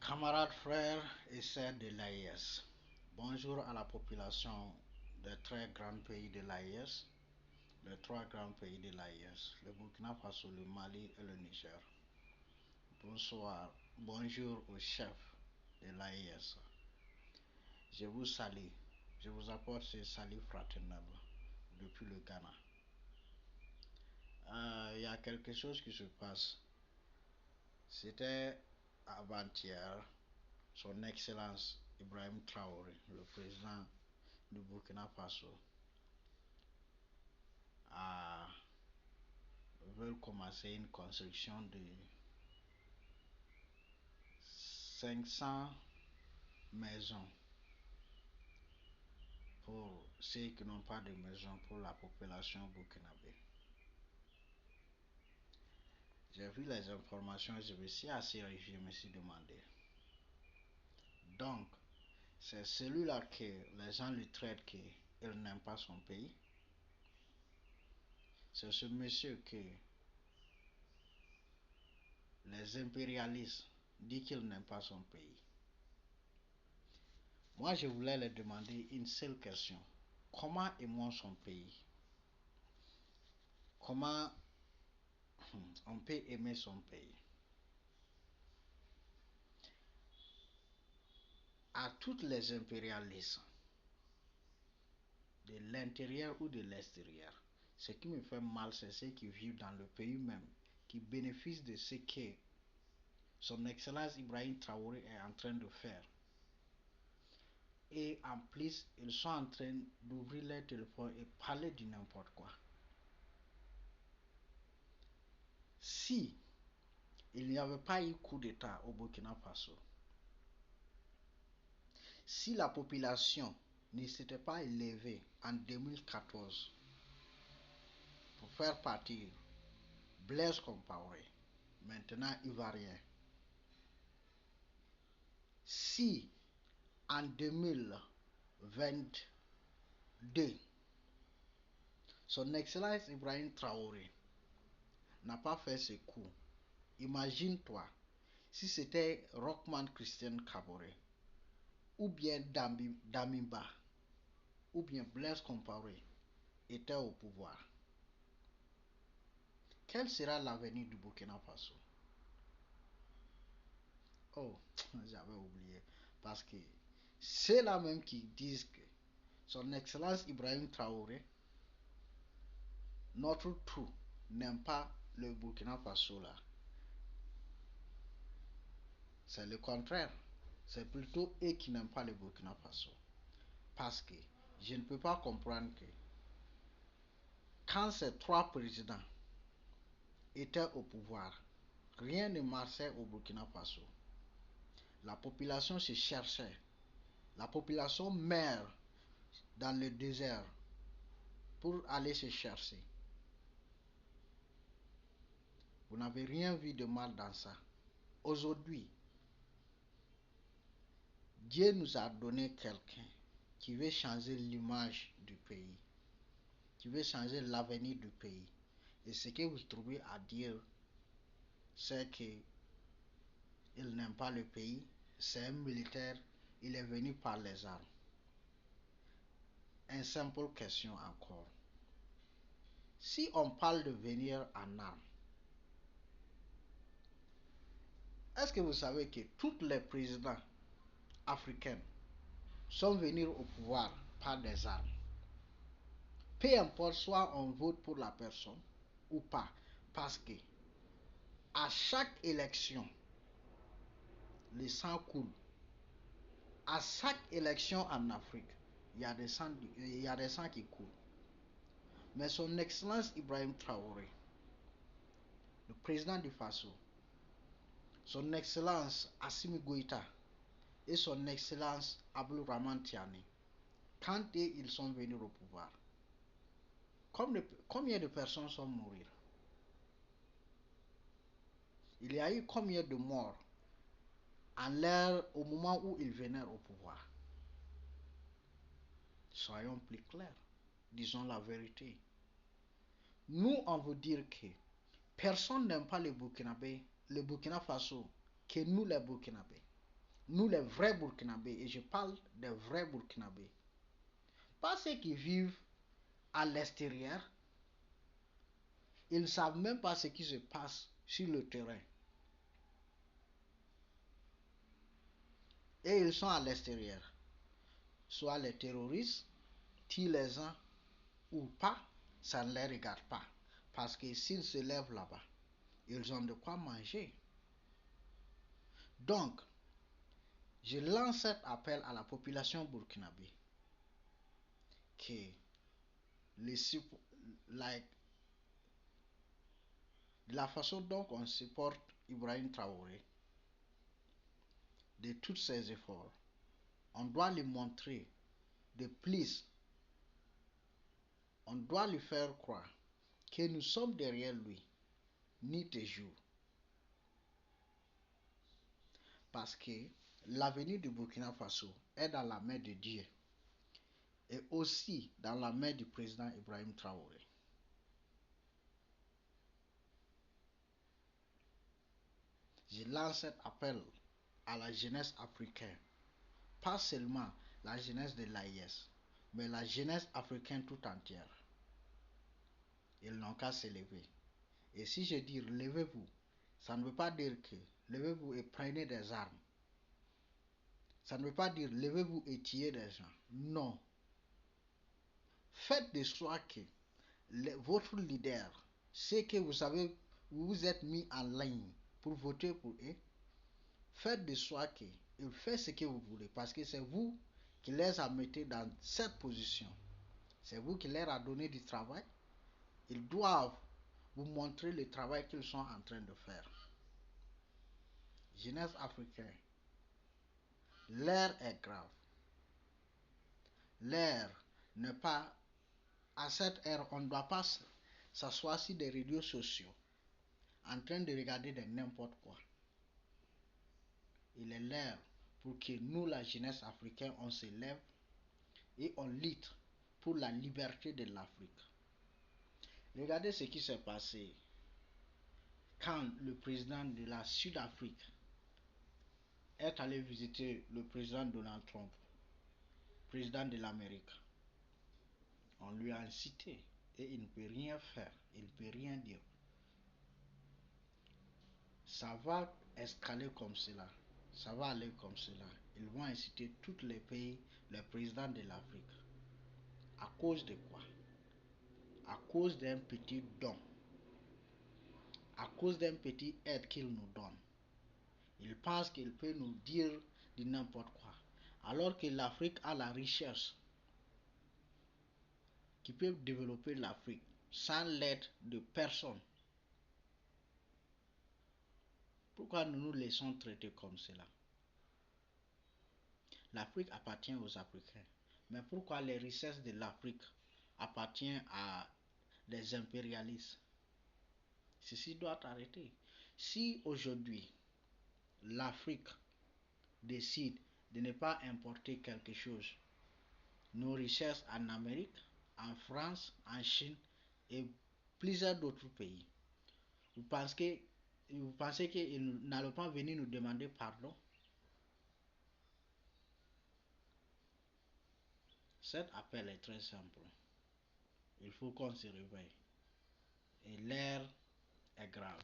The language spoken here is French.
Camarades, frères et sœurs de l'AES, bonjour à la population des très grands pays de l'AES, les trois grands pays de l'AES, le Burkina Faso, le Mali et le Niger. Bonsoir, bonjour au chef de l'AES. Je vous salue, je vous apporte ce salut fraternel depuis le Ghana. Il y a quelque chose qui se passe. C'était avant-hier. Son Excellence Ibrahim Traoré, le président du Burkina Faso, veut commencer une construction de 500 maisons pour ceux qui n'ont pas de maison, pour la population burkinabé. J'ai vu les informations, je me suis assis et je me suis demandé. Donc, c'est celui-là que les gens lui traitent qu'il n'aime pas son pays. C'est ce monsieur que les impérialistes disent qu'il n'aime pas son pays. Moi, je voulais leur demander une seule question. Comment aimons son pays? Comment on peut aimer son pays? À toutes les impérialistes, de l'intérieur ou de l'extérieur, ce qui me fait mal, c'est ceux qui vivent dans le pays même, qui bénéficient de ce que son Excellence Ibrahim Traoré est en train de faire. Et en plus, ils sont en train d'ouvrir les téléphones et parler de n'importe quoi. Si il n'y avait pas eu coup d'État au Burkina Faso, si la population ne s'était pas élevée en 2014 pour faire partir Blaise Compaoré, maintenant Ivoirien, si en 2022, son Excellence Ibrahim Traoré n'a pas fait ce coup, imagine-toi si c'était Rochman Christian Kaboré, ou bien Damiba, ou bien Blaise Compaoré était au pouvoir. Quel sera l'avenir du Burkina Faso? Oh, j'avais oublié. Parce que c'est là même qui disent que son Excellence Ibrahim Traoré, notre trou, n'aime pas le Burkina Faso là. C'est le contraire. C'est plutôt eux qui n'aiment pas le Burkina Faso. Parce que je ne peux pas comprendre que quand ces trois présidents étaient au pouvoir, rien ne marchait au Burkina Faso. La population se cherchait. La population meurt dans le désert pour aller se chercher. Vous n'avez rien vu de mal dans ça. Aujourd'hui, Dieu nous a donné quelqu'un qui veut changer l'image du pays, qui veut changer l'avenir du pays. Et ce que vous trouvez à dire, c'est qu'il n'aime pas le pays, c'est un militaire, il est venu par les armes. Une simple question encore. Si on parle de venir en armes, est-ce que vous savez que tous les présidents africains sont venus au pouvoir par des armes? Peu importe, soit on vote pour la personne ou pas, parce que à chaque élection, le sang coule. À chaque élection en Afrique, il y a des sangs qui coulent. Mais son Excellence Ibrahim Traoré, le président du Faso, son Excellence Assimi Goïta et son Excellence Abdourahmane Tiani, quand ils sont venus au pouvoir, combien de personnes sont mortes? Il y a eu combien de morts au moment où ils venaient au pouvoir? Soyons plus clairs, disons la vérité. Nous, on veut dire que personne n'aime pas le Burkina Faso que nous les Burkinabés. Nous les vrais Burkinabés, et je parle des vrais Burkinabés, pas ceux qui vivent à l'extérieur, ils ne savent même pas ce qui se passe sur le terrain. Et ils sont à l'extérieur. Soit les terroristes tuent les uns ou pas, ça ne les regarde pas. Parce que s'ils se lèvent là-bas, ils ont de quoi manger. Donc, je lance cet appel à la population burkinabé que like, de la façon dont on supporte Ibrahim Traoré, de tous ses efforts, on doit lui montrer de plus, on doit lui faire croire que nous sommes derrière lui, nuit et jour. Parce que l'avenir du Burkina Faso est dans la main de Dieu et aussi dans la main du président Ibrahim Traoré. Je lance cet appel à la jeunesse africaine, pas seulement la jeunesse de l'AIS, mais la jeunesse africaine tout entière. Ils n'ont qu'à se lever. Et si je dis levez-vous, ça ne veut pas dire que levez-vous et prenez des armes. Ça ne veut pas dire levez-vous et tuez des gens. Non. Faites de soi que votre leader, c'est que vous savez, vous vous êtes mis en ligne pour voter pour eux. Faites de soi que il fait ce que vous voulez parce que c'est vous qui les a mis dans cette position. C'est vous qui leur a donné du travail. Ils doivent vous montrer le travail qu'ils sont en train de faire. Jeunesse africaine, l'heure est grave. L'heure n'est pas... À cette heure, on ne doit pas s'asseoir sur des réseaux sociaux en train de regarder de n'importe quoi. Il est l'heure pour que nous, la jeunesse africaine, on se lève et on lutte pour la liberté de l'Afrique. Regardez ce qui s'est passé quand le président de la Sud-Afrique est allé visiter le président Donald Trump, président de l'Amérique. On lui a incité et il ne peut rien faire, il ne peut rien dire. Ça va escaler comme cela, ça va aller comme cela. Ils vont inciter tous les pays, les présidents de l'Afrique. À cause de quoi? À cause d'un petit don, à cause d'un petit aide qu'il nous donne. Il pense qu'il peut nous dire de n'importe quoi. Alors que l'Afrique a la richesse qui peut développer l'Afrique sans l'aide de personne. Pourquoi nous nous laissons traiter comme cela? L'Afrique appartient aux Africains. Mais pourquoi les richesses de l'Afrique appartiennent à des impérialistes? Ceci doit arrêter. Si aujourd'hui l'Afrique décide de ne pas importer quelque chose, nos richesses en Amérique, en France, en Chine et plusieurs d'autres pays, vous pensez qu'ils n'allont pas venir nous demander pardon? Cet appel est très simple. Il faut qu'on se réveille. Et l'air est grave.